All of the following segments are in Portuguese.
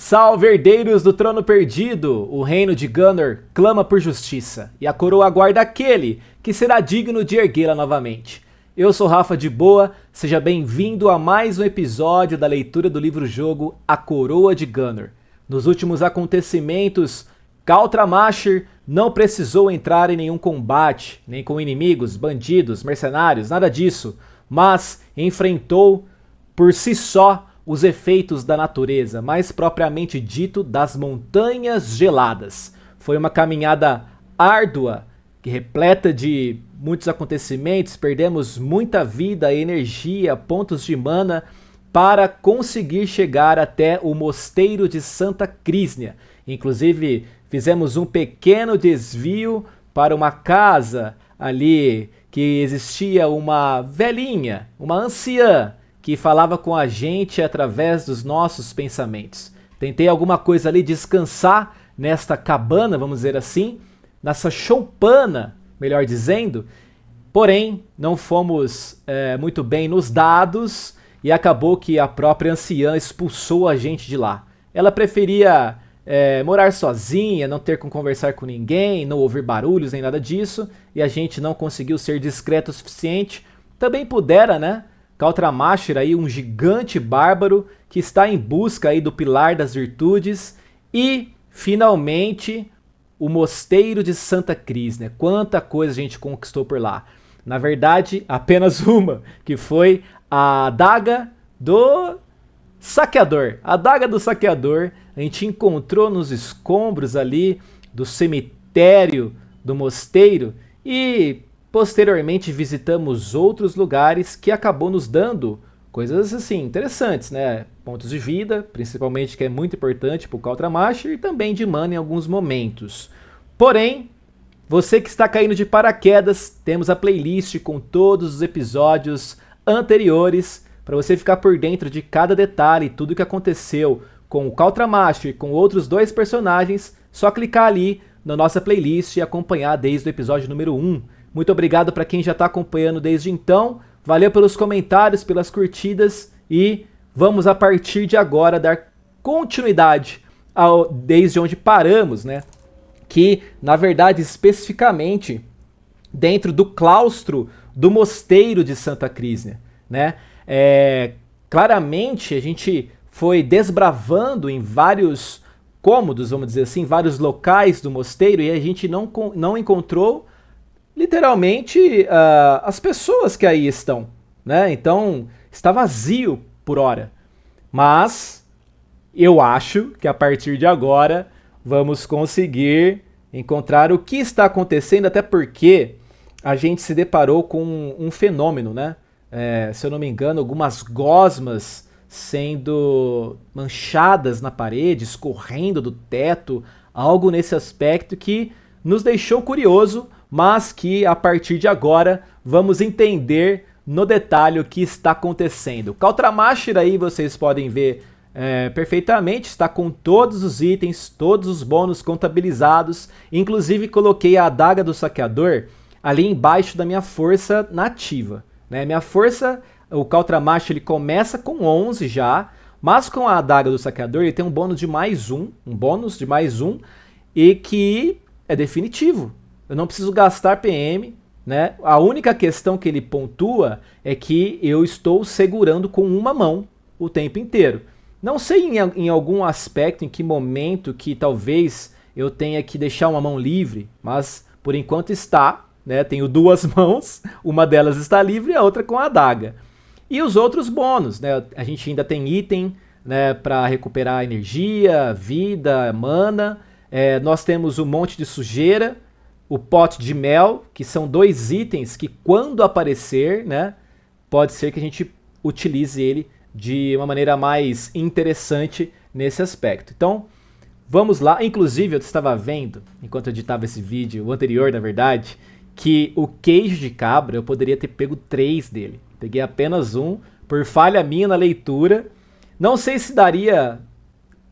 Salve, herdeiros do trono perdido! O reino de Gunnar clama por justiça, e a coroa aguarda aquele que será digno de erguê-la novamente. Eu sou Rafa de Boa, seja bem-vindo a mais um episódio da leitura do livro-jogo A Coroa de Gunnar. Nos últimos acontecimentos, Kaltramashir não precisou entrar em nenhum combate, nem com inimigos, bandidos, mercenários, nada disso, mas enfrentou por si só os efeitos da natureza, mais propriamente dito das montanhas geladas. Foi uma caminhada árdua, repleta de muitos acontecimentos, perdemos muita vida, energia, pontos de mana para conseguir chegar até o mosteiro de Santa Crisnia. Inclusive, fizemos um pequeno desvio para uma casa ali que existia uma velhinha, uma anciã, que falava com a gente através dos nossos pensamentos. Tentei alguma coisa ali descansar nesta cabana, vamos dizer assim, nessa choupana, melhor dizendo, porém não fomos muito bem nos dados e acabou que a própria anciã expulsou a gente de lá. Ela preferia morar sozinha, não ter com conversar com ninguém, não ouvir barulhos nem nada disso, e a gente não conseguiu ser discreto o suficiente. Também pudera, né? Kaltramashir aí, um gigante bárbaro que está em busca aí do pilar das virtudes, e finalmente o mosteiro de Santa Crisnia. Quanta coisa a gente conquistou por lá. Na verdade, apenas uma, que foi a adaga do saqueador. A adaga do saqueador a gente encontrou nos escombros ali do cemitério do mosteiro e posteriormente visitamos outros lugares que acabou nos dando coisas assim interessantes, né? Pontos de vida, principalmente, que é muito importante para o Kaltramashir, e também de mana em alguns momentos. Porém, você que está caindo de paraquedas, temos a playlist com todos os episódios anteriores para você ficar por dentro de cada detalhe, tudo que aconteceu com o Kaltramashir e com outros dois personagens. Só clicar ali na nossa playlist e acompanhar desde o episódio número 1. Muito obrigado para quem já está acompanhando desde então. Valeu pelos comentários, pelas curtidas, e vamos a partir de agora dar continuidade desde onde paramos, né? Que, na verdade, especificamente dentro do claustro do mosteiro de Santa Crisnia, né? Claramente a gente foi desbravando em vários cômodos, vamos dizer assim, vários locais do mosteiro, e a gente não encontrou literalmente as pessoas que aí estão, né? Então está vazio por hora, mas eu acho que a partir de agora vamos conseguir encontrar o que está acontecendo, até porque a gente se deparou com um fenômeno, né? Se eu não me engano, algumas gosmas sendo manchadas na parede, escorrendo do teto, algo nesse aspecto que nos deixou curioso, mas que a partir de agora vamos entender no detalhe o que está acontecendo. Kaltramashir aí vocês podem ver perfeitamente, está com todos os itens, todos os bônus contabilizados, inclusive coloquei a adaga do saqueador ali embaixo da minha força nativa, né? Minha força, o Kaltramashir, ele começa com 11 já, mas com a adaga do saqueador ele tem um bônus de mais um e que é definitivo. Eu não preciso gastar PM, né? A única questão que ele pontua é que eu estou segurando com uma mão o tempo inteiro. Não sei em algum aspecto, em que momento que talvez eu tenha que deixar uma mão livre, mas por enquanto está, né? Tenho duas mãos, uma delas está livre e a outra com a adaga. E os outros bônus, né? A gente ainda tem item, né, para recuperar energia, vida, mana. Nós temos um monte de sujeira, o pote de mel, que são dois itens que, quando aparecer, né, pode ser que a gente utilize ele de uma maneira mais interessante nesse aspecto. Então, vamos lá. Inclusive, eu estava vendo, enquanto eu editava esse vídeo, o anterior, na verdade, que o queijo de cabra eu poderia ter pego 3 dele. Peguei apenas um, por falha minha na leitura. Não sei se daria,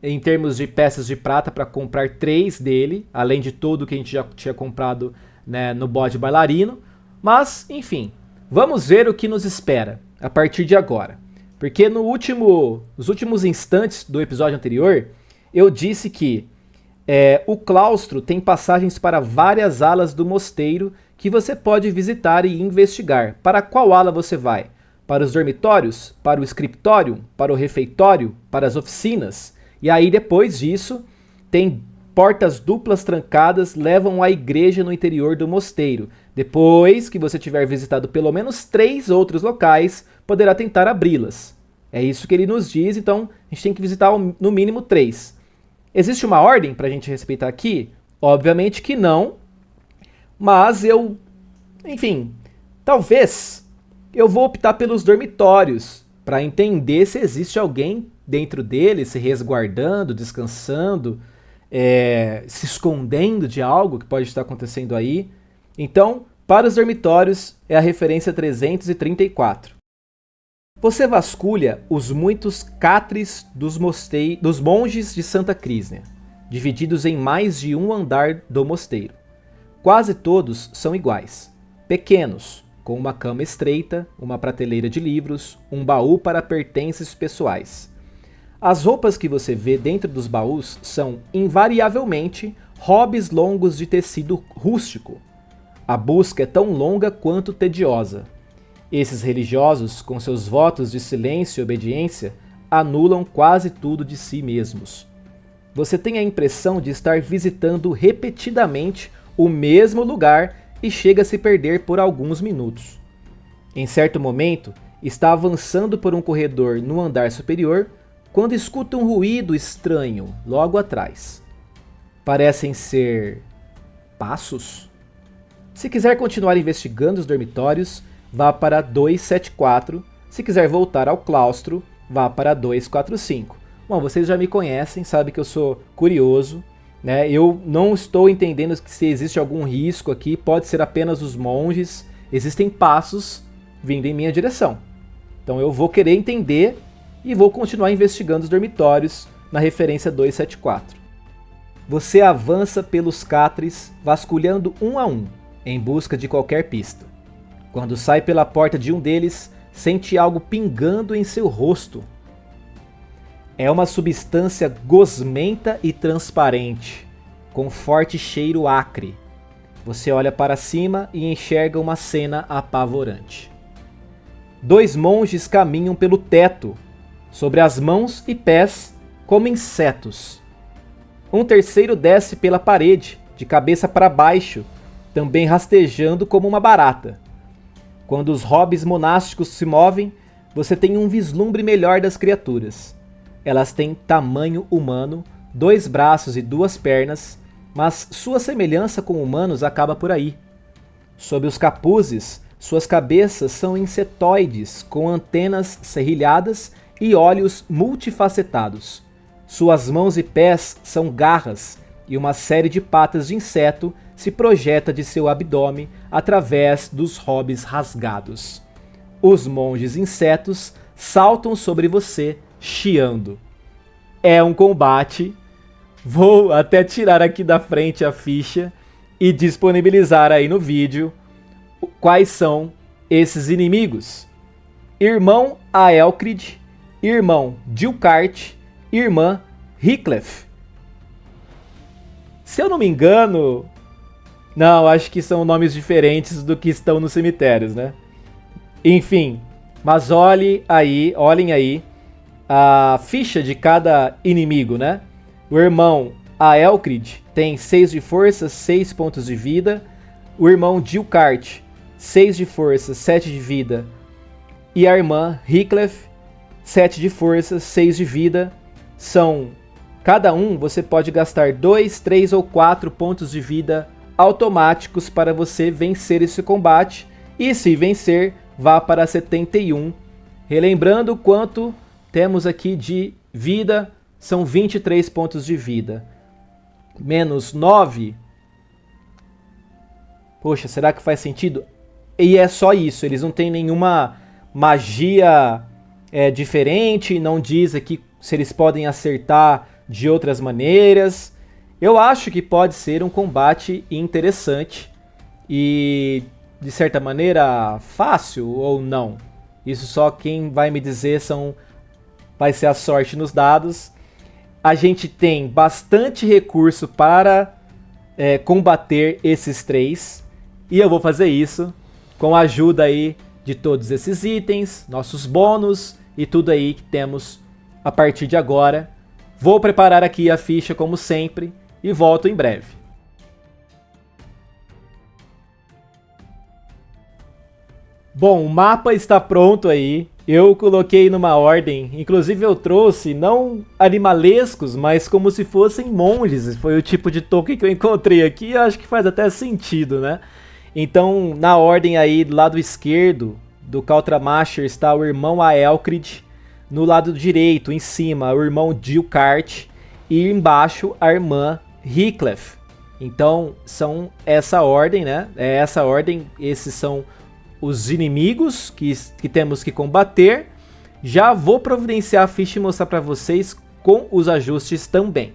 em termos de peças de prata, para comprar 3 dele, além de tudo que a gente já tinha comprado, né, no bode bailarino. Mas, enfim, vamos ver o que nos espera a partir de agora. Porque nos últimos instantes do episódio anterior, eu disse que o claustro tem passagens para várias alas do mosteiro que você pode visitar e investigar. Para qual ala você vai? Para os dormitórios? Para o escritório? Para o refeitório? Para as oficinas? E aí depois disso tem portas duplas trancadas levam à igreja no interior do mosteiro. Depois que você tiver visitado pelo menos 3 outros locais, poderá tentar abri-las. É isso que ele nos diz, então a gente tem que visitar no mínimo 3. Existe uma ordem para a gente respeitar aqui? Obviamente que não, mas talvez eu vou optar pelos dormitórios para entender se existe alguém dentro deles se resguardando, descansando, se escondendo de algo que pode estar acontecendo aí. Então, para os dormitórios é a referência 334. Você vasculha os muitos catres dos monges de Santa Crísnia, divididos em mais de um andar do mosteiro. Quase todos são iguais, pequenos, com uma cama estreita, uma prateleira de livros, um baú para pertences pessoais. As roupas que você vê dentro dos baús são, invariavelmente, robes longos de tecido rústico. A busca é tão longa quanto tediosa. Esses religiosos, com seus votos de silêncio e obediência, anulam quase tudo de si mesmos. Você tem a impressão de estar visitando repetidamente o mesmo lugar e chega a se perder por alguns minutos. Em certo momento, está avançando por um corredor no andar superior quando escuta um ruído estranho logo atrás. Parecem ser passos? Se quiser continuar investigando os dormitórios, vá para 274. Se quiser voltar ao claustro, vá para 245. Bom, vocês já me conhecem, sabem que eu sou curioso, né? Eu não estou entendendo se existe algum risco aqui, pode ser apenas os monges. Existem passos vindo em minha direção. Então eu vou querer entender e vou continuar investigando os dormitórios na referência 274. Você avança pelos catres, vasculhando um a um, em busca de qualquer pista. Quando sai pela porta de um deles, sente algo pingando em seu rosto. É uma substância gosmenta e transparente, com forte cheiro acre. Você olha para cima e enxerga uma cena apavorante. 2 monges caminham pelo teto, sobre as mãos e pés, como insetos. Um terceiro desce pela parede, de cabeça para baixo, também rastejando como uma barata. Quando os hobbies monásticos se movem, você tem um vislumbre melhor das criaturas. Elas têm tamanho humano, 2 braços e 2 pernas, mas sua semelhança com humanos acaba por aí. Sob os capuzes, suas cabeças são insetoides, com antenas serrilhadas e olhos multifacetados. Suas mãos e pés são garras, e uma série de patas de inseto se projeta de seu abdômen através dos hobbies rasgados. Os monges insetos saltam sobre você, chiando. É um combate. Vou até tirar aqui da frente a ficha e disponibilizar aí no vídeo quais são esses inimigos. Irmão Aelcrid, irmão Dilcart, irmã Hiclef. Se eu não me engano... Não, acho que são nomes diferentes do que estão nos cemitérios, né? Enfim, mas olhem aí a ficha de cada inimigo, né? O irmão Aelcrid tem 6 de força, 6 pontos de vida. O irmão Dilcart, 6 de força, 7 de vida. E a irmã Hiclef, 7 de força, 6 de vida. Cada um você pode gastar 2, 3 ou 4 pontos de vida automáticos para você vencer esse combate. E se vencer, vá para 71. Relembrando quanto temos aqui de vida, são 23 pontos de vida. Menos 9. Poxa, será que faz sentido? E é só isso, eles não têm nenhuma magia diferente, não diz aqui se eles podem acertar de outras maneiras. Eu acho que pode ser um combate interessante e, de certa maneira, fácil ou não. Isso só quem vai me dizer vai ser a sorte nos dados. a gente tem bastante recurso para combater esses 3. E eu vou fazer isso com a ajuda aí de todos esses itens, nossos bônus e tudo aí que temos a partir de agora. Vou preparar aqui a ficha como sempre e volto em breve. Bom, o mapa está pronto aí. Eu coloquei numa ordem, inclusive eu trouxe não animalescos, mas como se fossem monges. Foi o tipo de token que eu encontrei aqui e acho que faz até sentido, né? Então, na ordem aí do lado esquerdo do Kaltramacher está o irmão Aelcrid. No lado direito, em cima, o irmão Dilkart. E embaixo, a irmã Hiclef. Então, são essa ordem, né? É essa ordem, esses são os inimigos que temos que combater. Já vou providenciar a ficha e mostrar para vocês com os ajustes também.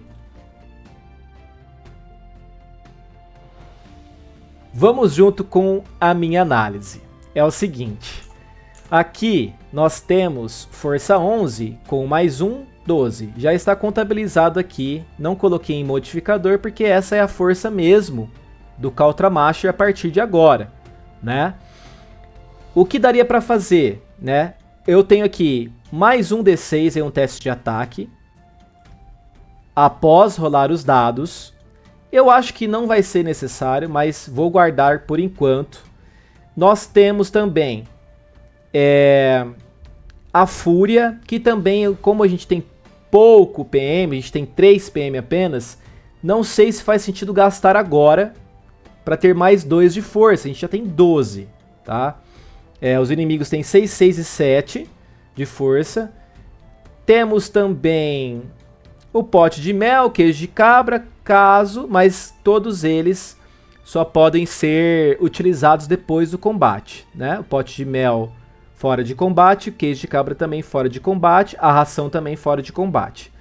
Vamos junto com a minha análise. É o seguinte. Aqui nós temos força 11 com mais 1, 12. Já está contabilizado aqui. Não coloquei em modificador porque essa é a força mesmo do Kaltramacher a partir de agora, né? O que daria para fazer, né? Eu tenho aqui mais um D6 em um teste de ataque. Após rolar os dados. Eu acho que não vai ser necessário, mas vou guardar por enquanto. Nós temos também a Fúria, que também, como a gente tem pouco PM, a gente tem 3 PM apenas, não sei se faz sentido gastar agora para ter mais 2 de força. A gente já tem 12, tá? Os inimigos têm 6, 6 e 7 de força. Temos também o pote de mel, queijo de cabra, mas todos eles só podem ser utilizados depois do combate, né? O pote de mel fora de combate, o queijo de cabra também fora de combate, a ração também fora de combate.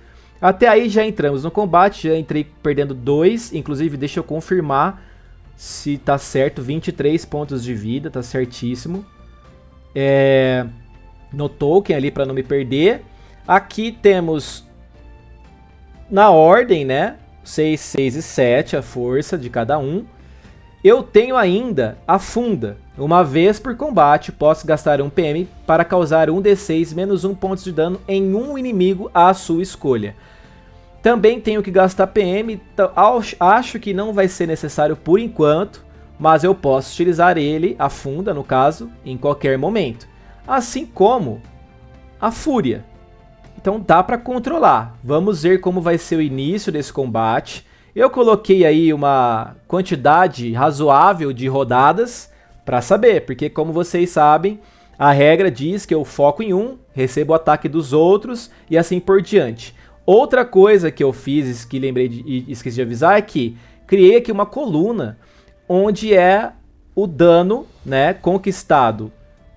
Até aí já entramos no combate, já entrei perdendo 2, inclusive deixa eu confirmar se tá certo, 23 pontos de vida, tá certíssimo. No token ali para não me perder. Aqui temos na ordem, né? 6, 6 e 7 a força de cada um. Eu tenho ainda a funda. Uma vez por combate, posso gastar 1 PM para causar 1d6 menos 1 pontos de dano em um inimigo à sua escolha. Também tenho que gastar PM, acho que não vai ser necessário por enquanto, mas eu posso utilizar ele, a funda no caso, em qualquer momento. Assim como a fúria. Então dá para controlar. Vamos ver como vai ser o início desse combate. Eu coloquei aí uma quantidade razoável de rodadas para saber, porque como vocês sabem, a regra diz que eu foco em um, recebo o ataque dos outros e assim por diante. Outra coisa que eu fiz, que lembrei e esqueci de avisar, é que criei aqui uma coluna onde é o dano, né, conquistado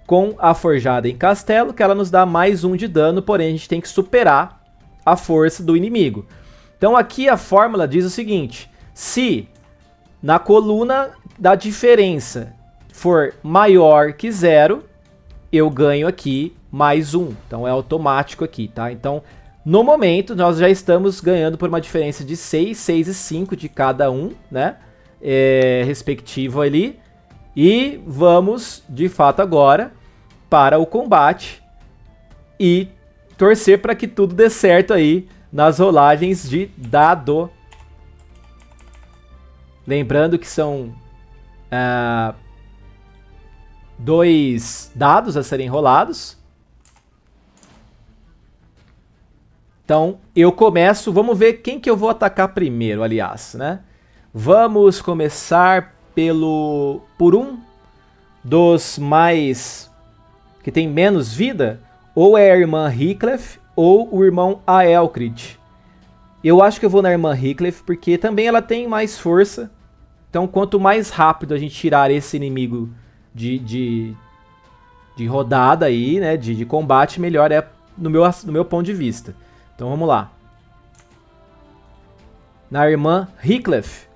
com a forjada em castelo, que ela nos dá mais 1 de dano, porém a gente tem que superar a força do inimigo. Então aqui a fórmula diz o seguinte: se na coluna da diferença for maior que 0, eu ganho aqui mais 1. Então é automático aqui, tá? Então no momento nós já estamos ganhando por uma diferença de 6, 6 e 5 de cada um, né? Respectivo ali. E vamos de fato agora para o combate e torcer para que tudo dê certo aí nas rolagens de dado. Lembrando que são 2 dados a serem rolados. Então eu começo, vamos ver quem que eu vou atacar primeiro, aliás, né? Vamos começar por um dos mais que tem menos vida, ou é a irmã Hiclef ou o irmão Aelcrid. Eu acho que eu vou na irmã Hiclef porque também ela tem mais força. Então quanto mais rápido a gente tirar esse inimigo de rodada aí, né, de combate, melhor é no meu ponto de vista. Então vamos lá. Na irmã Hiclef.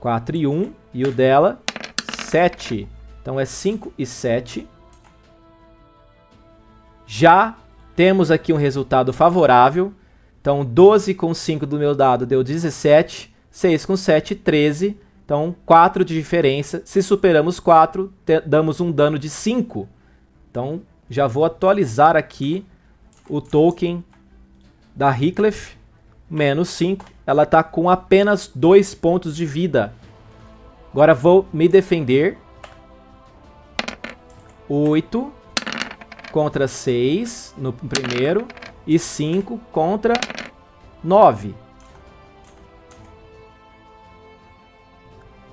4 e 1. E o dela, 7. Então é 5 e 7. Já Temos aqui um resultado favorável. Então, 12 com 5 do meu dado deu 17. 6 com 7, 13. Então, 4 de diferença. Se superamos 4, damos um dano de 5. Então, já vou atualizar aqui o token da Heathcliff. Menos 5. Ela está com apenas 2 pontos de vida. Agora vou me defender. 8 contra 6 no primeiro. E 5 contra 9.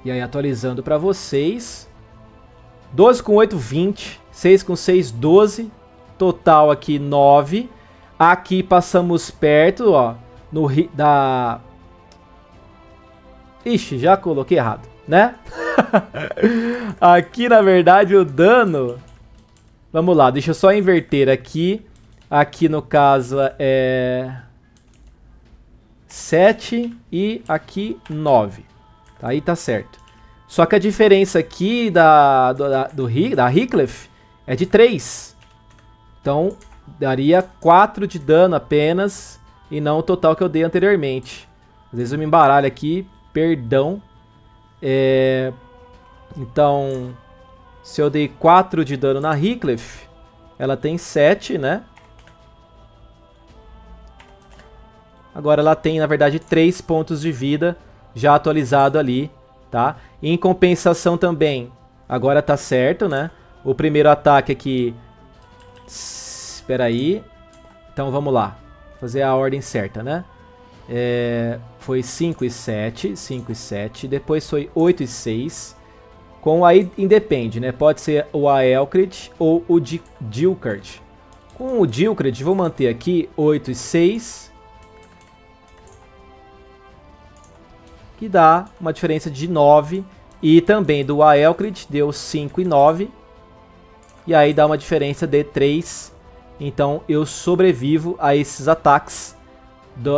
E aí, atualizando para vocês. 12 com 8, 20. 6 com 6, 12. Total aqui, 9. Aqui passamos perto, ó. Ixi, já coloquei errado, né? Aqui, na verdade, o dano... Vamos lá, deixa eu só inverter aqui. Aqui, no caso, é 7 e aqui 9. Aí tá certo. Só que a diferença aqui da Heathcliff é de 3. Então, daria 4 de dano apenas e não o total que eu dei anteriormente. Às vezes eu me embaralho aqui, perdão. Então, se eu dei 4 de dano na Heathcliff, ela tem 7, né? Agora ela tem, na verdade, 3 pontos de vida já atualizado ali, tá? Em compensação também, agora tá certo, né? O primeiro ataque aqui... Espera aí. Então vamos lá. Fazer a ordem certa, né? Foi 5 e 7. 5 e 7. Depois foi 8 e 6. Aí independe, né? Pode ser o Aelcrid ou o Dilkard. Com o Dilkard, vou manter aqui 8 e 6. Que dá uma diferença de 9. E também do Aelcrid deu 5 e 9. E aí dá uma diferença de 3. Então eu sobrevivo a esses ataques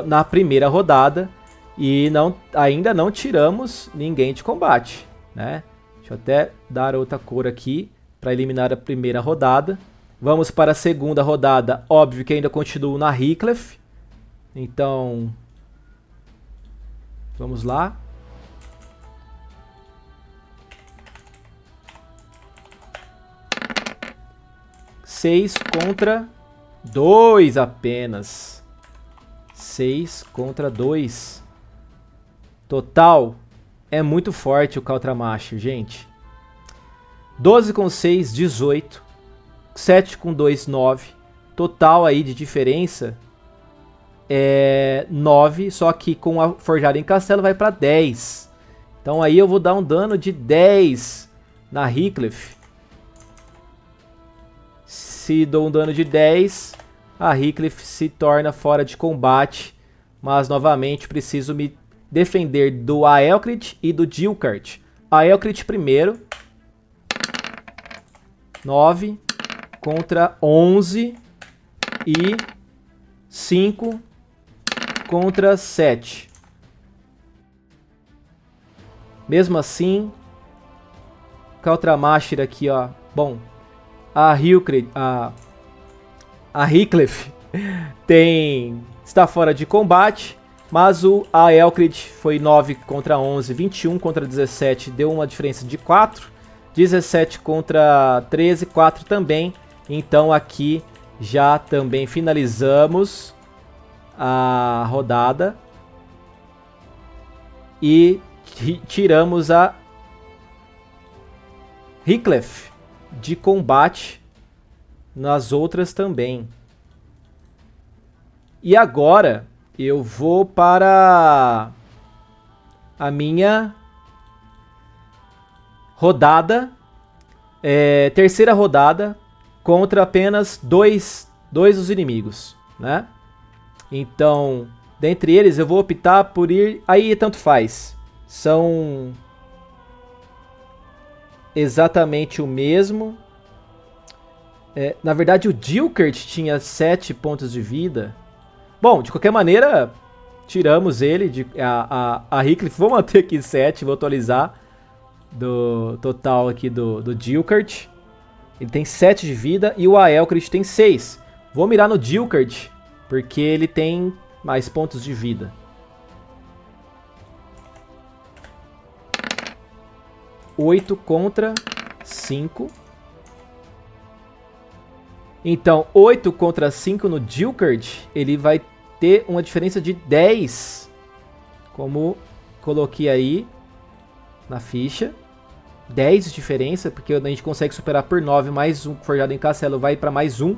na primeira rodada. E ainda não tiramos ninguém de combate, né? Deixa eu até dar outra cor aqui para eliminar a primeira rodada. Vamos para a segunda rodada. Óbvio que ainda continuo na Heathcliff. Então, vamos lá. Seis contra 2 apenas. 6 contra 2. Total, é muito forte o Kautramacher, gente. 12 com 6, 18. 7 com 2, 9. Total aí de diferença é 9, só que com a Forjada em Castelo vai para 10. Então aí eu vou dar um dano de 10 na Heathcliff. Se dou um dano de 10, a Heathcliff se torna fora de combate. Mas novamente preciso me defender do Aelcrid e do Dilkard. Aelcrid primeiro. 9 contra 11 e 5 contra 7. Mesmo assim, Kautramacher aqui, ó. Bom, a Heathcliff está fora de combate, mas o Aelcrid foi 9 contra 11, 21 contra 17, deu uma diferença de 4. 17 contra 13, 4 também. Então aqui já também finalizamos a rodada. E tiramos a Heathcliff de combate nas outras também. E agora eu vou para a minha rodada, terceira rodada, contra apenas dois dos inimigos, né? Então, dentre eles eu vou optar por ir... Aí tanto faz. São exatamente o mesmo. Na verdade o Dilkard tinha 7 pontos de vida. Bom, de qualquer maneira, tiramos ele. A Heathcliff, vou manter aqui 7, vou atualizar do total aqui do Dilkard. Ele tem 7 de vida e o Aelcrid tem 6. Vou mirar no Dilkard, porque ele tem mais pontos de vida. Oito contra 5. Então, 8 contra 5 no Dilkard, ele vai ter uma diferença de 10. Como coloquei aí na ficha. 10 de diferença, porque a gente consegue superar por 9, mais um forjado em castelo vai para mais um.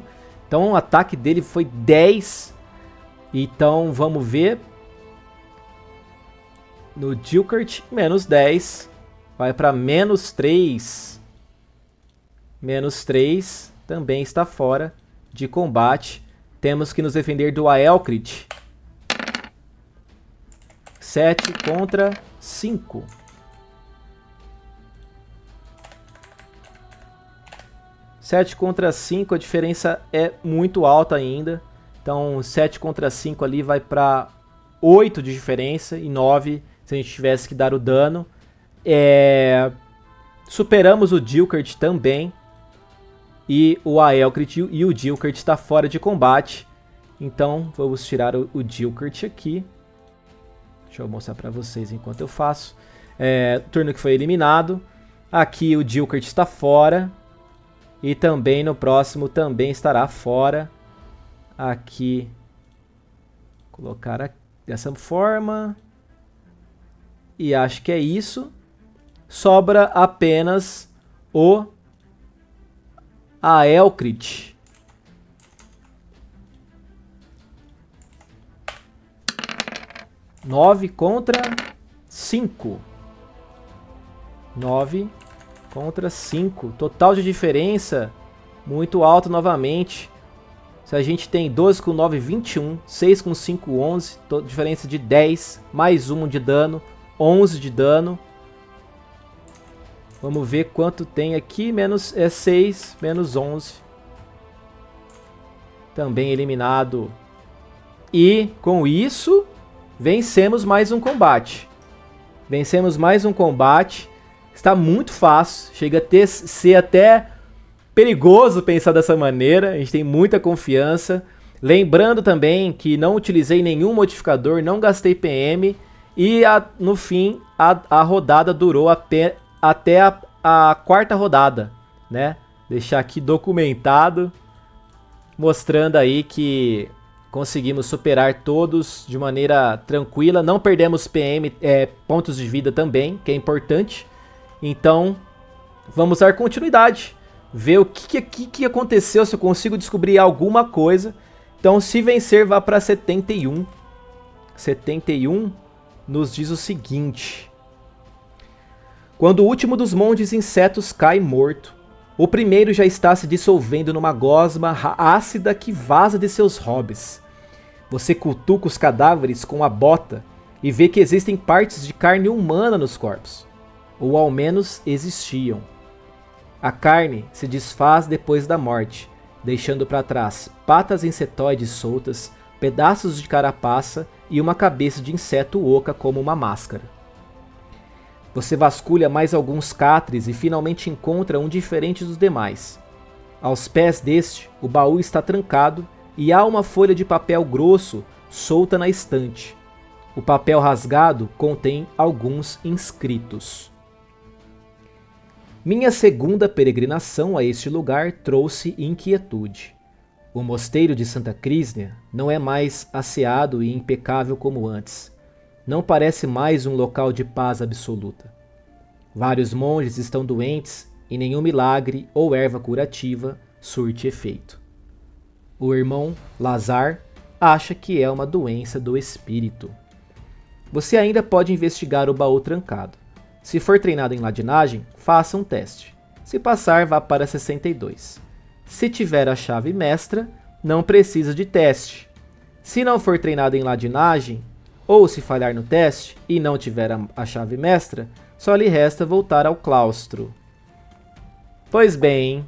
Então o ataque dele foi 10. Então vamos ver. No Dilkard, menos 10. Vai para menos 3. Menos 3 também está fora de combate. Temos que nos defender do Aelcrid. 7 contra 5. 7 contra 5, a diferença é muito alta ainda. Então 7 contra 5 ali vai para 8 de diferença e 9 se a gente tivesse que dar o dano. Superamos o Dilkard também. E o Aelcrid e o Dilkard está fora de combate. Então vamos tirar o Dilkard aqui. Deixa eu mostrar para vocês enquanto eu faço. Turno que foi eliminado. Aqui o Dilkard está fora. E também no próximo também estará fora. Aqui. Colocar dessa forma. E acho que é isso. Sobra apenas o Aelcrid. Nove contra 5. 9 contra 5. Total de diferença muito alto novamente. Se a gente tem 12 com 9, 21. 6 com 5, 11. Diferença de 10. Mais 1 de dano. 11 de dano. Vamos ver quanto tem aqui. Menos 6, menos 11. Também eliminado. E com isso, vencemos mais um combate. Vencemos mais um combate. Está muito fácil. Chega a ser até perigoso pensar dessa maneira. A gente tem muita confiança. Lembrando também que não utilizei nenhum modificador. Não gastei PM. E no fim, a rodada durou até a quarta rodada, né? Deixar aqui documentado, mostrando aí que conseguimos superar todos de maneira tranquila. Não perdemos PM, pontos de vida também, que é importante. Então, vamos dar continuidade. Ver o que aconteceu, se eu consigo descobrir alguma coisa. Então, se vencer, vá para 71. 71 nos diz o seguinte. Quando o último dos monges insetos cai morto, o primeiro já está se dissolvendo numa gosma ácida que vaza de seus hobbies. Você cutuca os cadáveres com a bota e vê que existem partes de carne humana nos corpos. Ou ao menos existiam. A carne se desfaz depois da morte, deixando para trás patas insetoides soltas, pedaços de carapaça e uma cabeça de inseto oca como uma máscara. Você vasculha mais alguns catres e finalmente encontra um diferente dos demais. Aos pés deste, o baú está trancado e há uma folha de papel grosso solta na estante. O papel rasgado contém alguns inscritos. Minha segunda peregrinação a este lugar trouxe inquietude. O mosteiro de Santa Crísnia não é mais asseado e impecável como antes. Não parece mais um local de paz absoluta. Vários monges estão doentes e nenhum milagre ou erva curativa surte efeito. O irmão Lazar acha que é uma doença do espírito. Você ainda pode investigar o baú trancado. Se for treinado em ladinagem, faça um teste. Se passar, vá para 62. Se tiver a chave mestra, não precisa de teste. Se não for treinado em ladinagem, ou se falhar no teste e não tiver a chave mestra, só lhe resta voltar ao claustro. Pois bem,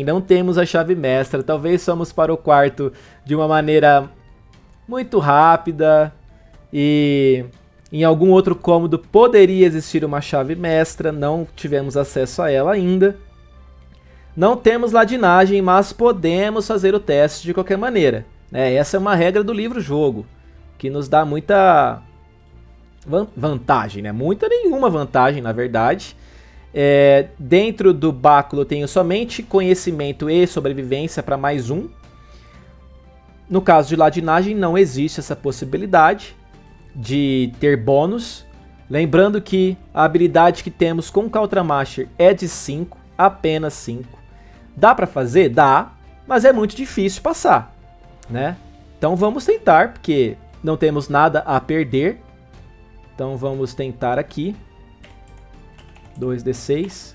não temos a chave mestra. Talvez fomos para o quarto de uma maneira muito rápida e em algum outro cômodo poderia existir uma chave mestra, não tivemos acesso a ela ainda. Não temos ladinagem, mas podemos fazer o teste de qualquer maneira. Essa é uma regra do livro-jogo, que nos dá muita vantagem, né? Muita nenhuma vantagem, na verdade. Dentro do báculo eu tenho somente conhecimento e sobrevivência para mais um. No caso de ladinagem não existe essa possibilidade de ter bônus. Lembrando que a habilidade que temos com Kautramacher é de 5, apenas 5. Dá para fazer? Dá, mas é muito difícil passar, né? Então vamos tentar, porque não temos nada a perder. Então vamos tentar aqui. 2d6.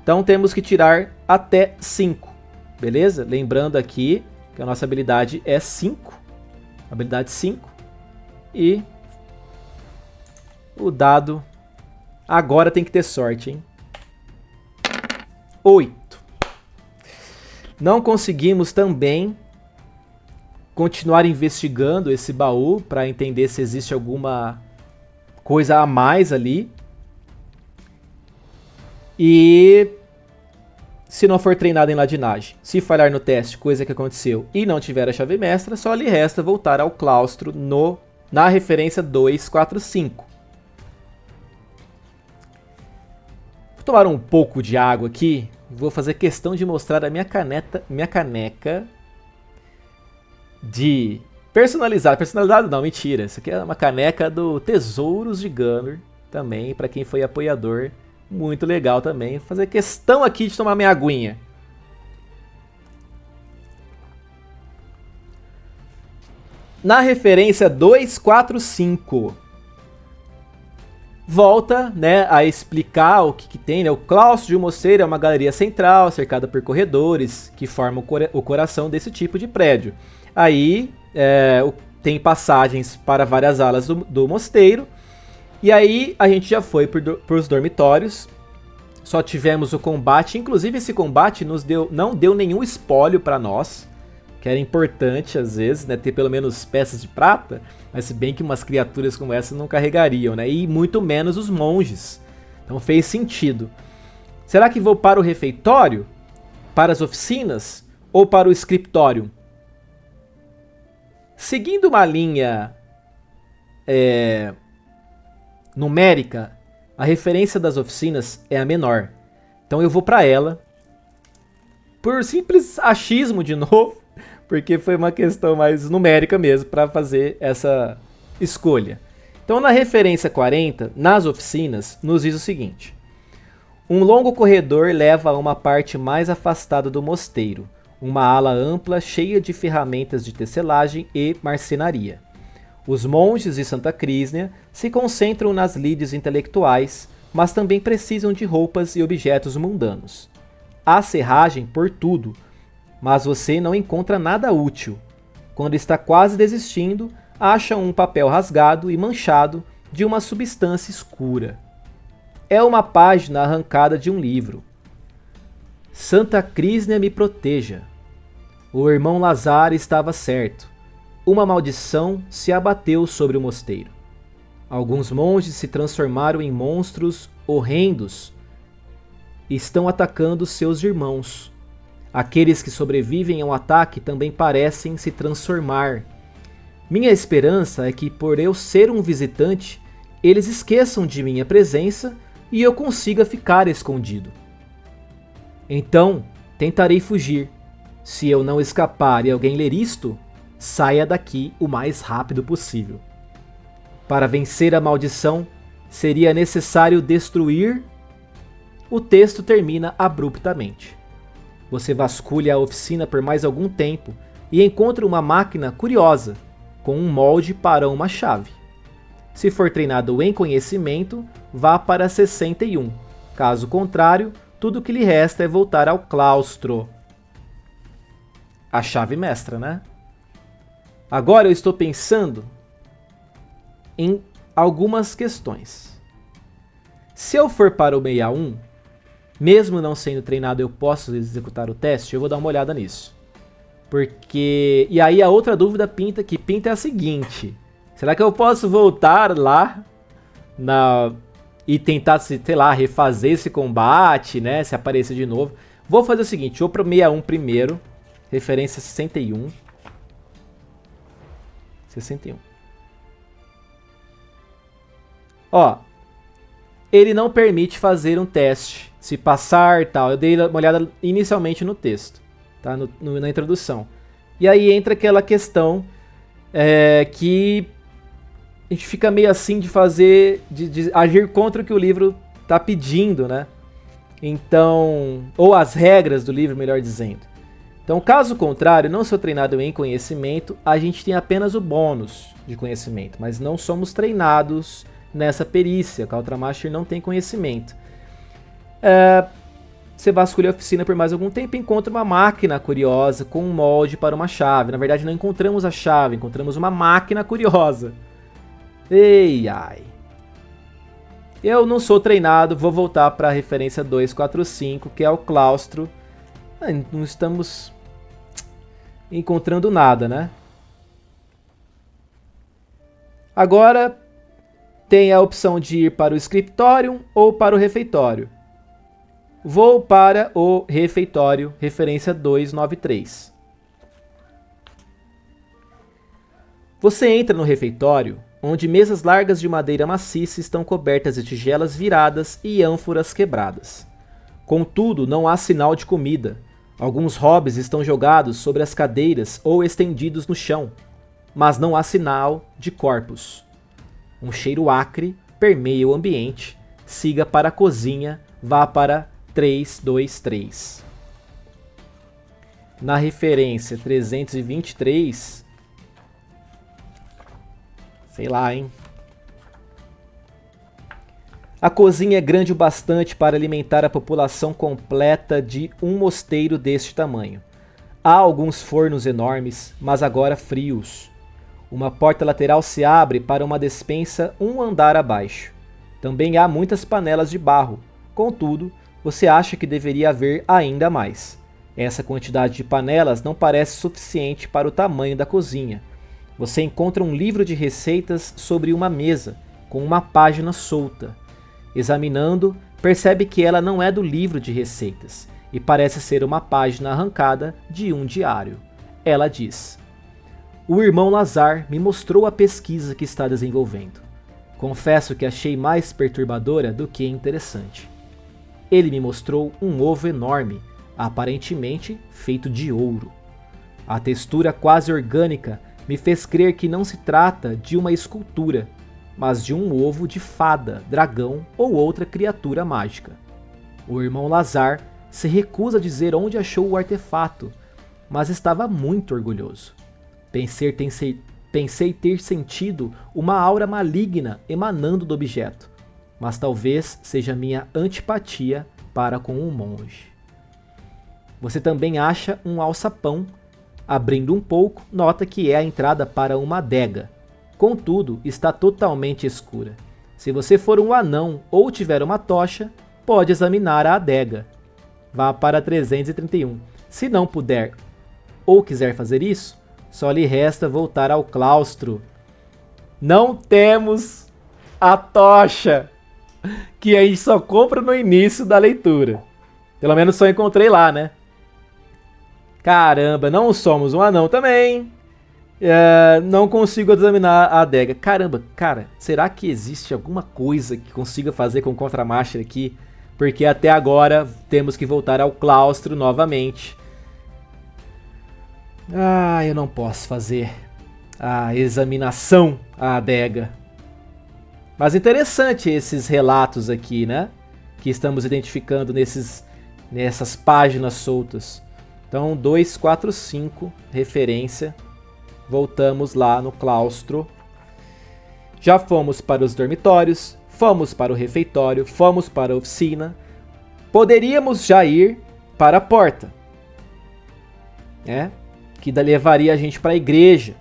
Então temos que tirar até 5, beleza? Lembrando aqui que a nossa habilidade é 5. Habilidade 5. E o dado agora tem que ter sorte, hein? 8. Não conseguimos também continuar investigando esse baú para entender se existe alguma coisa a mais ali. E se não for treinado em ladinagem, se falhar no teste, coisa que aconteceu, e não tiver a chave mestra, só lhe resta voltar ao claustro na referência 245. Vou tomar um pouco de água aqui. Vou fazer questão de mostrar a minha caneca de personalizado. Personalizado não, mentira. Isso aqui é uma caneca do Tesouros de Gunner, também, para quem foi apoiador. Muito legal também. Vou fazer questão aqui de tomar minha aguinha. Na referência 245. Volta, né, a explicar o que tem, né? O claustro de um mosteiro é uma galeria central, cercada por corredores, que formam o coração desse tipo de prédio. Aí tem passagens para várias alas do mosteiro. E aí a gente já foi para os dormitórios. Só tivemos o combate. Inclusive esse combate não deu nenhum espólio para nós, que era importante às vezes, né, ter pelo menos peças de prata, mas se bem que umas criaturas como essa não carregariam, né, e muito menos os monges. Então fez sentido. Será que vou para o refeitório, para as oficinas ou para o scriptorium? Seguindo uma linha numérica, a referência das oficinas é a menor. Então eu vou para ela, por simples achismo de novo, porque foi uma questão mais numérica mesmo para fazer essa escolha. Então na referência 40, nas oficinas, nos diz o seguinte: um longo corredor leva a uma parte mais afastada do mosteiro, uma ala ampla cheia de ferramentas de tecelagem e marcenaria. Os monges de Santa Crísnia se concentram nas lides intelectuais, mas também precisam de roupas e objetos mundanos. Há serragem por tudo, mas você não encontra nada útil. Quando está quase desistindo, acha um papel rasgado e manchado de uma substância escura. É uma página arrancada de um livro. Santa Crísnia me proteja. O irmão Lazar estava certo. Uma maldição se abateu sobre o mosteiro. Alguns monges se transformaram em monstros horrendos e estão atacando seus irmãos. Aqueles que sobrevivem ao ataque também parecem se transformar. Minha esperança é que, por eu ser um visitante, eles esqueçam de minha presença e eu consiga ficar escondido. Então, tentarei fugir. Se eu não escapar e alguém ler isto, saia daqui o mais rápido possível. Para vencer a maldição, seria necessário destruir. O texto termina abruptamente. Você vasculha a oficina por mais algum tempo e encontra uma máquina curiosa, com um molde para uma chave. Se for treinado em conhecimento, vá para 61. Caso contrário, tudo o que lhe resta é voltar ao claustro. A chave mestra, né? Agora eu estou pensando em algumas questões. Se eu for para o 61, mesmo não sendo treinado, eu posso executar o teste? Eu vou dar uma olhada nisso. Porque... E aí a outra dúvida que pinta é a seguinte. Será que eu posso voltar lá e tentar, sei lá, refazer esse combate, né? Se aparecer de novo. Vou fazer o seguinte, vou para o 61 primeiro, referência 61. 61. Ó, ele não permite fazer um teste, se passar tal. Eu dei uma olhada inicialmente no texto, tá? Na introdução. E aí entra aquela questão que a gente fica meio assim de fazer, de agir contra o que o livro tá pedindo, né? Então, ou as regras do livro, melhor dizendo. Então, caso contrário, não sou treinado em conhecimento, a gente tem apenas o bônus de conhecimento, mas não somos treinados nessa perícia. O Ultramaster não tem conhecimento. Você vasculha a oficina por mais algum tempo e encontra uma máquina curiosa com um molde para uma chave. Na verdade, não encontramos a chave, encontramos uma máquina curiosa. Ei, ai. Eu não sou treinado, vou voltar para a referência 245, que é o claustro. Não estamos encontrando nada, né? Agora tem a opção de ir para o scriptorium ou para o refeitório. Vou para o refeitório, referência 293. Você entra no refeitório, onde mesas largas de madeira maciça estão cobertas de tigelas viradas e ânforas quebradas. Contudo, não há sinal de comida. Alguns hobbies estão jogados sobre as cadeiras ou estendidos no chão, mas não há sinal de corpos. Um cheiro acre permeia o ambiente. Siga para a cozinha, vá para 323. Na referência 323, sei lá, hein? A cozinha é grande o bastante para alimentar a população completa de um mosteiro deste tamanho. Há alguns fornos enormes, mas agora frios. Uma porta lateral se abre para uma despensa um andar abaixo. Também há muitas panelas de barro. Contudo, você acha que deveria haver ainda mais. Essa quantidade de panelas não parece suficiente para o tamanho da cozinha. Você encontra um livro de receitas sobre uma mesa, com uma página solta. Examinando, percebe que ela não é do livro de receitas e parece ser uma página arrancada de um diário. Ela diz: "O irmão Lazar me mostrou a pesquisa que está desenvolvendo. Confesso que achei mais perturbadora do que interessante. Ele me mostrou um ovo enorme, aparentemente feito de ouro. A textura quase orgânica me fez crer que não se trata de uma escultura, mas de um ovo de fada, dragão ou outra criatura mágica. O irmão Lazar se recusa a dizer onde achou o artefato, mas estava muito orgulhoso. Pensei ter sentido uma aura maligna emanando do objeto, mas talvez seja minha antipatia para com o monge." Você também acha um alçapão. Abrindo um pouco, nota que é a entrada para uma adega. Contudo, está totalmente escura. Se você for um anão ou tiver uma tocha, pode examinar a adega. Vá para 331. Se não puder ou quiser fazer isso, só lhe resta voltar ao claustro. Não temos a tocha, que a gente só compra no início da leitura. Pelo menos só encontrei lá, né? Caramba, não somos um anão também. Não consigo examinar a adega. Caramba, cara, será que existe alguma coisa que consiga fazer com o Contramaster aqui? Porque até agora temos que voltar ao claustro novamente. Eu não posso fazer a examinação à adega. Mas interessante esses relatos aqui, né? Que estamos identificando nessas páginas soltas. Então, 245, referência. Voltamos lá no claustro. Já fomos para os dormitórios, fomos para o refeitório, fomos para a oficina. Poderíamos já ir para a porta, que levaria a gente para a igreja.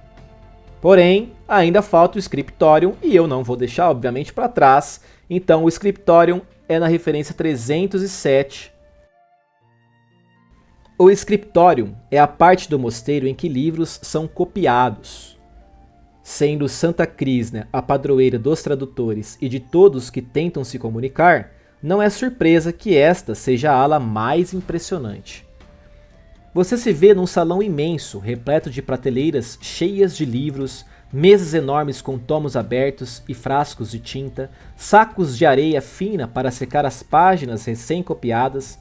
Porém, ainda falta o scriptorium e eu não vou deixar, obviamente, para trás. Então, o scriptorium é na referência 307. O scriptorium é a parte do mosteiro em que livros são copiados. Sendo Santa Crisna a padroeira dos tradutores e de todos que tentam se comunicar, não é surpresa que esta seja a ala mais impressionante. Você se vê num salão imenso, repleto de prateleiras cheias de livros, mesas enormes com tomos abertos e frascos de tinta, sacos de areia fina para secar as páginas recém-copiadas,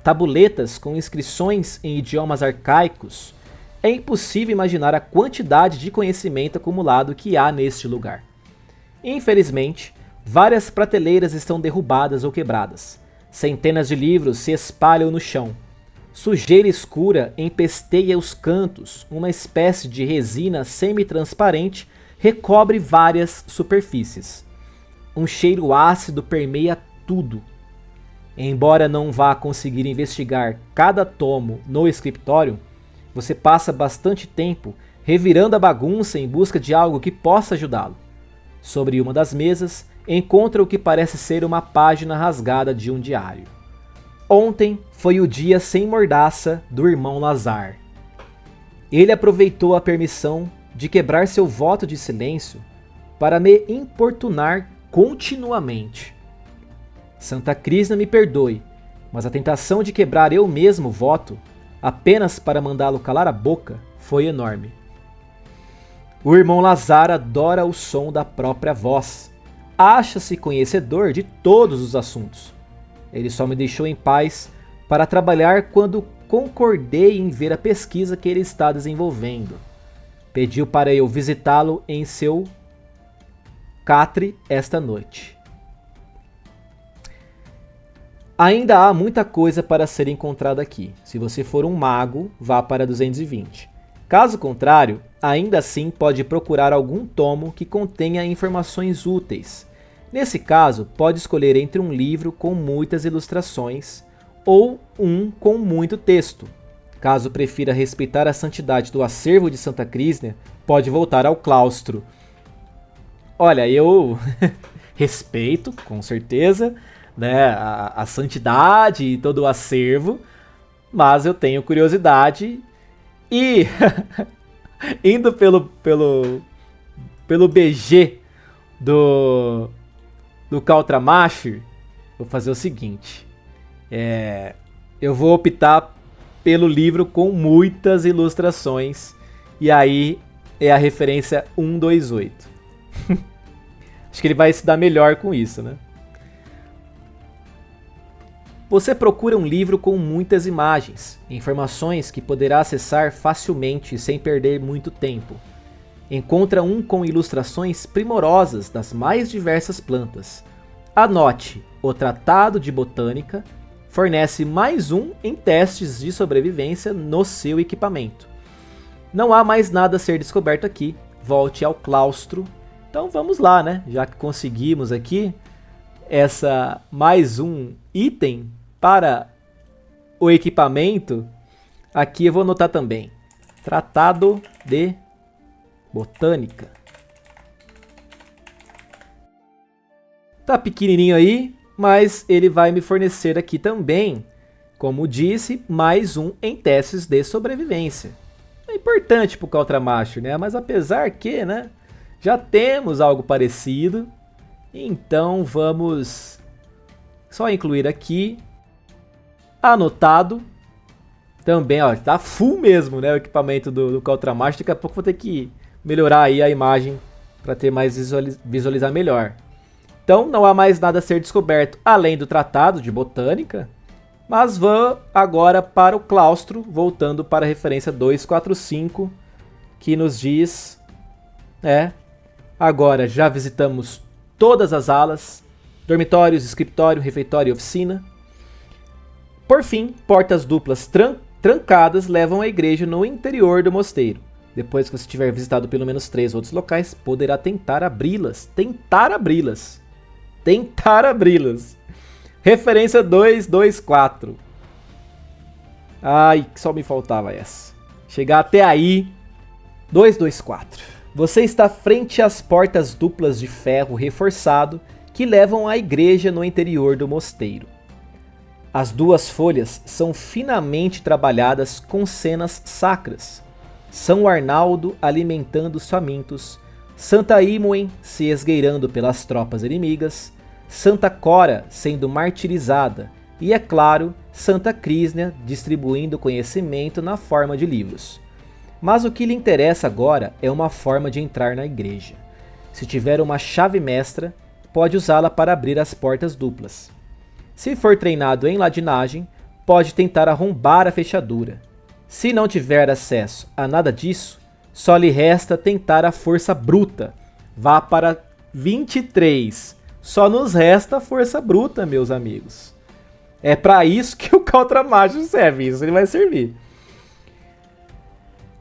tabuletas com inscrições em idiomas arcaicos. É impossível imaginar a quantidade de conhecimento acumulado que há neste lugar. Infelizmente, várias prateleiras estão derrubadas ou quebradas. Centenas de livros se espalham no chão. Sujeira escura empesteia os cantos, uma espécie de resina semi-transparente recobre várias superfícies. Um cheiro ácido permeia tudo. Embora não vá conseguir investigar cada tomo no escritório, você passa bastante tempo revirando a bagunça em busca de algo que possa ajudá-lo. Sobre uma das mesas, encontra o que parece ser uma página rasgada de um diário. Ontem foi o dia sem mordaça do irmão Lazar. Ele aproveitou a permissão de quebrar seu voto de silêncio para me importunar continuamente. Santa Crisna me perdoe, mas a tentação de quebrar eu mesmo o voto, apenas para mandá-lo calar a boca, foi enorme. O irmão Lazar adora o som da própria voz. Acha-se conhecedor de todos os assuntos. Ele só me deixou em paz para trabalhar quando concordei em ver a pesquisa que ele está desenvolvendo. Pediu para eu visitá-lo em seu catre esta noite. Ainda há muita coisa para ser encontrada aqui. Se você for um mago, vá para 220. Caso contrário, ainda assim pode procurar algum tomo que contenha informações úteis. Nesse caso, pode escolher entre um livro com muitas ilustrações ou um com muito texto. Caso prefira respeitar a santidade do acervo de Santa Crisna, pode voltar ao claustro. Olha, eu respeito, com certeza, né, a santidade e todo o acervo, mas eu tenho curiosidade e indo pelo BG do Kaltramashir, vou fazer o seguinte, eu vou optar pelo livro com muitas ilustrações, e aí é a referência 128. Acho que ele vai se dar melhor com isso, né? Você procura um livro com muitas imagens, informações que poderá acessar facilmente sem perder muito tempo. Encontra um com ilustrações primorosas das mais diversas plantas. Anote, o Tratado de Botânica fornece mais um em testes de sobrevivência no seu equipamento. Não há mais nada a ser descoberto aqui, volte ao claustro. Então vamos lá, né? Já que conseguimos aqui mais um item para o equipamento, aqui eu vou anotar também, Tratado de Botânica. Tá pequenininho aí, mas ele vai me fornecer aqui também, como disse, mais um em testes de sobrevivência. É importante para o Kaltramashir, né? Mas apesar que, né, já temos algo parecido, então vamos só incluir aqui, anotado. Também, ó, tá full mesmo, né, o equipamento do Kaltramashir. Daqui a pouco vou ter que melhorar aí a imagem para ter mais visualizar melhor. Então não há mais nada a ser descoberto além do Tratado de Botânica, mas vou agora para o claustro, voltando para a referência 245, que nos diz, agora já visitamos todas as alas, dormitórios, escritório, refeitório e oficina. Por fim, portas duplas trancadas levam à igreja no interior do mosteiro. Depois que você tiver visitado pelo menos 3 outros locais, poderá tentar abri-las. Referência 224. Ai, só me faltava essa. Chegar até aí. 224. Você está frente às portas duplas de ferro reforçado que levam à igreja no interior do mosteiro. As duas folhas são finamente trabalhadas com cenas sacras. São Arnaldo alimentando os famintos, Santa Imoen se esgueirando pelas tropas inimigas, Santa Cora sendo martirizada e, é claro, Santa Crísnia distribuindo conhecimento na forma de livros. Mas o que lhe interessa agora é uma forma de entrar na igreja. Se tiver uma chave mestra, pode usá-la para abrir as portas duplas. Se for treinado em ladinagem, pode tentar arrombar a fechadura. Se não tiver acesso a nada disso, só lhe resta tentar a força bruta. Vá para 23. Só nos resta a força bruta, meus amigos. É para isso que o Caltramágico serve, isso ele vai servir.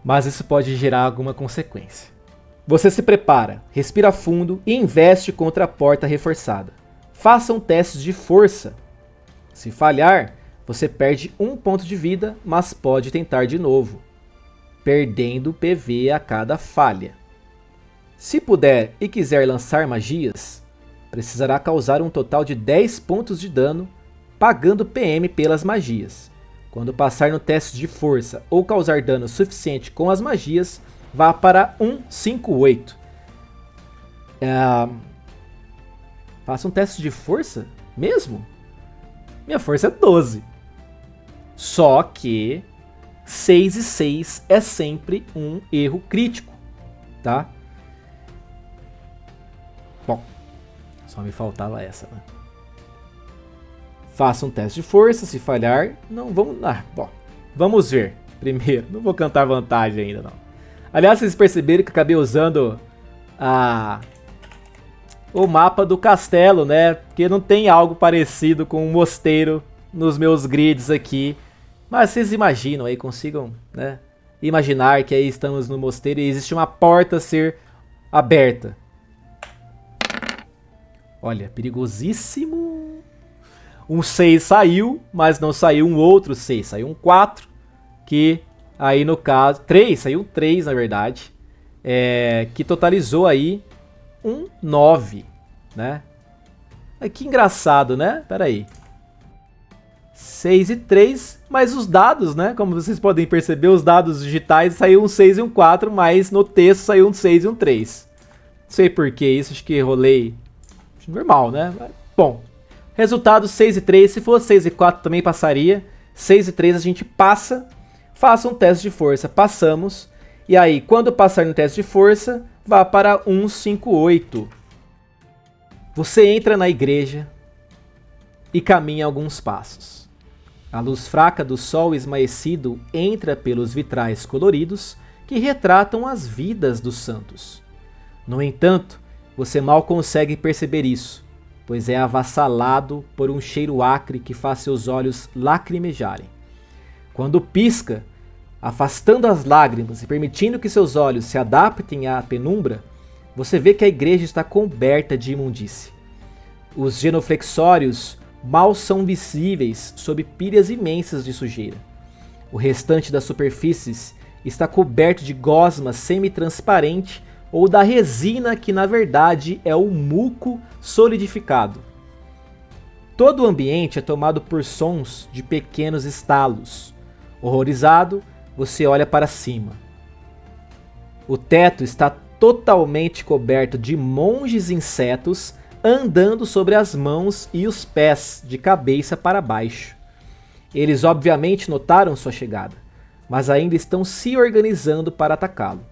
Mas isso pode gerar alguma consequência. Você se prepara, respira fundo e investe contra a porta reforçada. Faça um teste de força. Se falhar, você perde 1 ponto de vida, mas pode tentar de novo, perdendo PV a cada falha. Se puder e quiser lançar magias, precisará causar um total de 10 pontos de dano, pagando PM pelas magias. Quando passar no teste de força ou causar dano suficiente com as magias, vá para 158. Faça um teste de força mesmo? Minha força é 12. Só que 6 e 6 é sempre um erro crítico, tá? Bom, só me faltava essa, né? Faça um teste de força, se falhar, não vamos... bom, vamos ver primeiro. Não vou cantar vantagem ainda, não. Aliás, vocês perceberam que acabei usando o mapa do castelo, né? Porque não tem algo parecido com um mosteiro nos meus grids aqui. Mas vocês imaginam aí, consigam, né, imaginar que aí estamos no mosteiro e existe uma porta a ser aberta. Olha, perigosíssimo. Um 6 saiu, mas não saiu um outro 6. Saiu um 4, que aí no caso... 3, saiu um 3 na verdade. Que totalizou aí um 9, né? Que engraçado, né? Pera aí. 6 e 3, mas os dados, né? Como vocês podem perceber, os dados digitais saiu um 6 e um 4, mas no texto saiu um 6 e um 3. Não sei por que isso, acho que rolei normal, né? Bom, resultado 6 e 3, se fosse 6 e 4 também passaria. 6 e 3 a gente passa, faça um teste de força, passamos. E aí, quando passar no teste de força, vá para 158. Você entra na igreja e caminha alguns passos. A luz fraca do sol esmaecido entra pelos vitrais coloridos que retratam as vidas dos santos. No entanto, você mal consegue perceber isso, pois é avassalado por um cheiro acre que faz seus olhos lacrimejarem. Quando pisca, afastando as lágrimas e permitindo que seus olhos se adaptem à penumbra, você vê que a igreja está coberta de imundície. Os genuflexórios mal são visíveis sob pilhas imensas de sujeira. O restante das superfícies está coberto de gosma semi-transparente ou da resina que na verdade é o muco solidificado. Todo o ambiente é tomado por sons de pequenos estalos. Horrorizado, você olha para cima. O teto está totalmente coberto de monges insetos andando sobre as mãos e os pés, de cabeça para baixo. Eles obviamente notaram sua chegada, mas ainda estão se organizando para atacá-lo.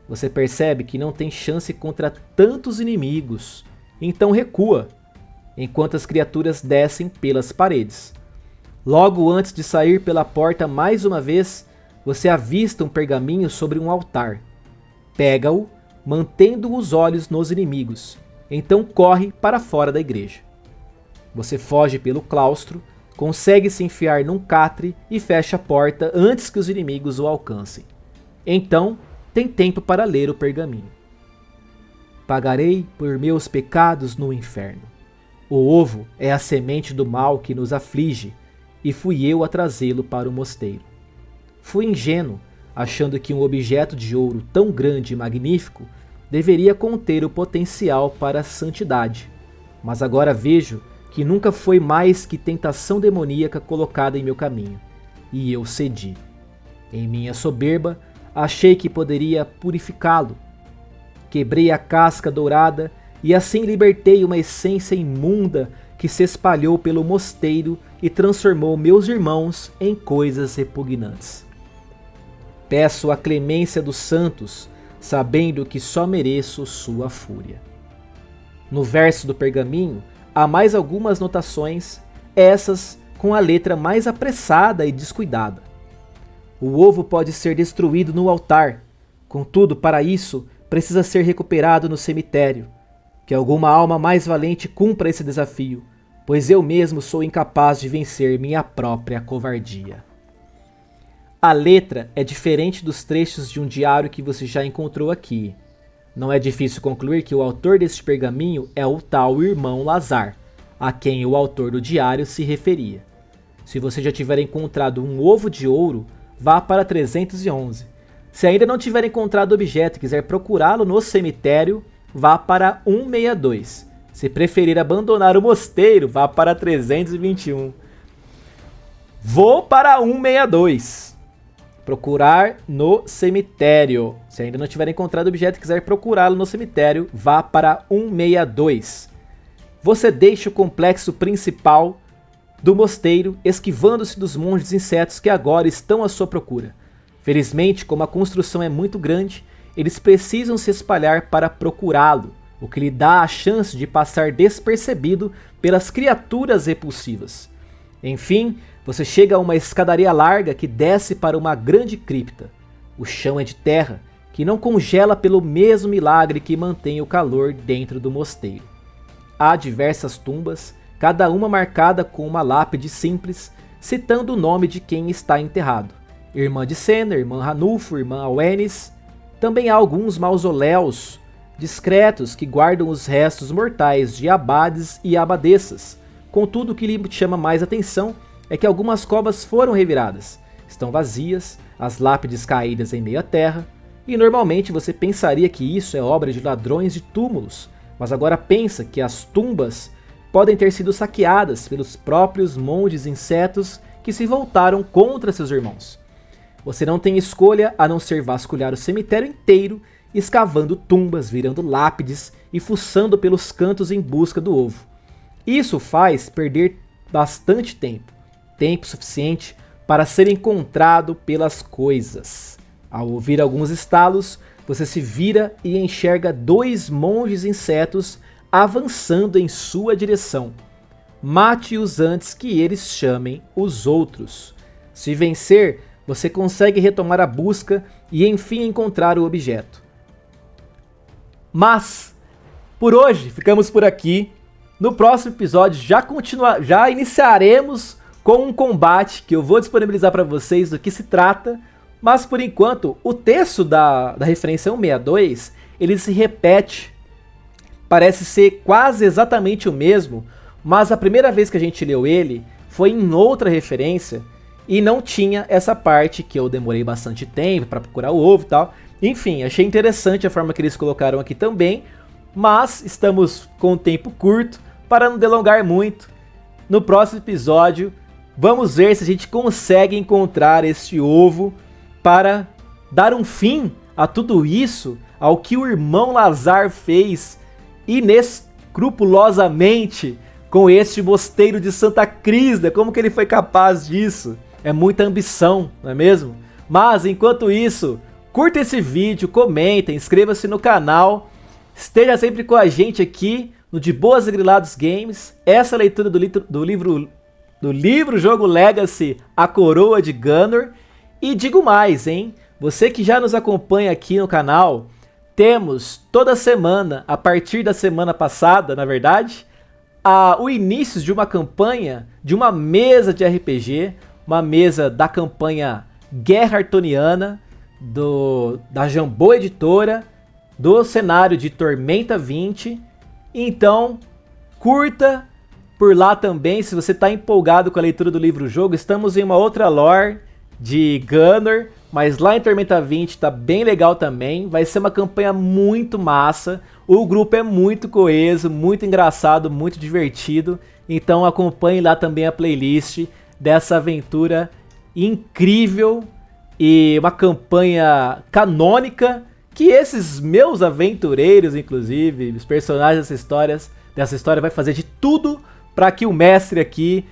Você percebe que não tem chance contra tantos inimigos, então recua, enquanto as criaturas descem pelas paredes. Logo antes de sair pela porta mais uma vez, você avista um pergaminho sobre um altar. Pega-o, mantendo os olhos nos inimigos. Então corre para fora da igreja. Você foge pelo claustro, consegue se enfiar num catre e fecha a porta antes que os inimigos o alcancem. Então, tem tempo para ler o pergaminho. Pagarei por meus pecados no inferno. O ovo é a semente do mal que nos aflige, e fui eu a trazê-lo para o mosteiro. Fui ingênuo, achando que um objeto de ouro tão grande e magnífico deveria conter o potencial para a santidade, mas agora vejo que nunca foi mais que tentação demoníaca colocada em meu caminho, e eu cedi. Em minha soberba, achei que poderia purificá-lo. Quebrei a casca dourada e assim libertei uma essência imunda que se espalhou pelo mosteiro e transformou meus irmãos em coisas repugnantes. Peço a clemência dos santos, sabendo que só mereço sua fúria. No verso do pergaminho, há mais algumas notações, essas com a letra mais apressada e descuidada. O ovo pode ser destruído no altar, contudo, para isso, precisa ser recuperado no cemitério. Que alguma alma mais valente cumpra esse desafio, pois eu mesmo sou incapaz de vencer minha própria covardia. A letra é diferente dos trechos de um diário que você já encontrou aqui. Não é difícil concluir que o autor deste pergaminho é o tal irmão Lazar, a quem o autor do diário se referia. Se você já tiver encontrado um ovo de ouro, vá para 311. Se ainda não tiver encontrado o objeto e quiser procurá-lo no cemitério, vá para 162. Se preferir abandonar o mosteiro, vá para 321. Vou para 162. Procurar no cemitério. Se ainda não tiver encontrado o objeto e quiser procurá-lo no cemitério, vá para 162. Você deixa o complexo principal do mosteiro, esquivando-se dos monges insetos que agora estão à sua procura. Felizmente, como a construção é muito grande, eles precisam se espalhar para procurá-lo, o que lhe dá a chance de passar despercebido pelas criaturas repulsivas. Enfim, você chega a uma escadaria larga que desce para uma grande cripta. O chão é de terra, que não congela pelo mesmo milagre que mantém o calor dentro do mosteiro. Há diversas tumbas, cada uma marcada com uma lápide simples, citando o nome de quem está enterrado. Irmã de Senna, Irmã Ranulfo, Irmã Awenis. Também há alguns mausoléus discretos que guardam os restos mortais de abades e abadesas. Contudo, o que lhe chama mais atenção é que algumas covas foram reviradas, estão vazias, as lápides caídas em meio à terra, e normalmente você pensaria que isso é obra de ladrões de túmulos, mas agora pensa que as tumbas podem ter sido saqueadas pelos próprios monges insetos que se voltaram contra seus irmãos. Você não tem escolha a não ser vasculhar o cemitério inteiro, escavando tumbas, virando lápides e fuçando pelos cantos em busca do ovo. Isso faz perder bastante tempo. Tempo suficiente para ser encontrado pelas coisas. Ao ouvir alguns estalos, você se vira e enxerga 2 monges insetos avançando em sua direção. Mate-os antes que eles chamem os outros. Se vencer, você consegue retomar a busca e enfim encontrar o objeto. Mas, por hoje, ficamos por aqui. No próximo episódio já iniciaremos com um combate que eu vou disponibilizar para vocês do que se trata, mas por enquanto o texto da referência 162 ele se repete, parece ser quase exatamente o mesmo, mas a primeira vez que a gente leu ele foi em outra referência e não tinha essa parte que eu demorei bastante tempo para procurar o ovo e tal. Enfim, achei interessante a forma que eles colocaram aqui também, mas estamos com um tempo curto para não delongar muito. No próximo episódio vamos ver se a gente consegue encontrar este ovo para dar um fim a tudo isso, ao que o irmão Lazar fez inescrupulosamente com este mosteiro de Santa Crisda. Como que ele foi capaz disso? É muita ambição, não é mesmo? Mas enquanto isso, curta esse vídeo, comenta, inscreva-se no canal, esteja sempre com a gente aqui no De Boas e Grilados Games. Essa leitura do livro Jogo Legacy, A Coroa de Gunnar. E digo mais, hein? Você que já nos acompanha aqui no canal, temos toda semana, a partir da semana passada, na verdade, o início de uma campanha, de uma mesa de RPG, uma mesa da campanha Guerra Artoniana, da Jambô Editora, do cenário de Tormenta 20. Então, curta por lá também, se você está empolgado com a leitura do livro-jogo. Estamos em uma outra lore de Gunnar, mas lá em Tormenta 20 tá bem legal também. Vai ser uma campanha muito massa. O grupo é muito coeso, muito engraçado, muito divertido. Então acompanhe lá também a playlist dessa aventura incrível e uma campanha canônica que esses meus aventureiros, inclusive, os personagens dessa história vai fazer de tudo para que o mestre aqui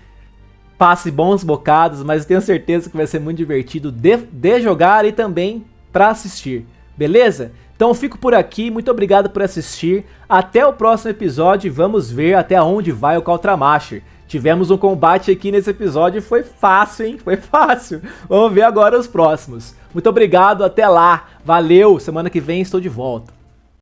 passe bons bocados, mas eu tenho certeza que vai ser muito divertido de jogar e também para assistir, beleza? Então eu fico por aqui, muito obrigado por assistir, até o próximo episódio e vamos ver até onde vai o Caltramacher. Tivemos um combate aqui nesse episódio e foi fácil, hein? Foi fácil. Vamos ver agora os próximos. Muito obrigado, até lá. Valeu, semana que vem estou de volta.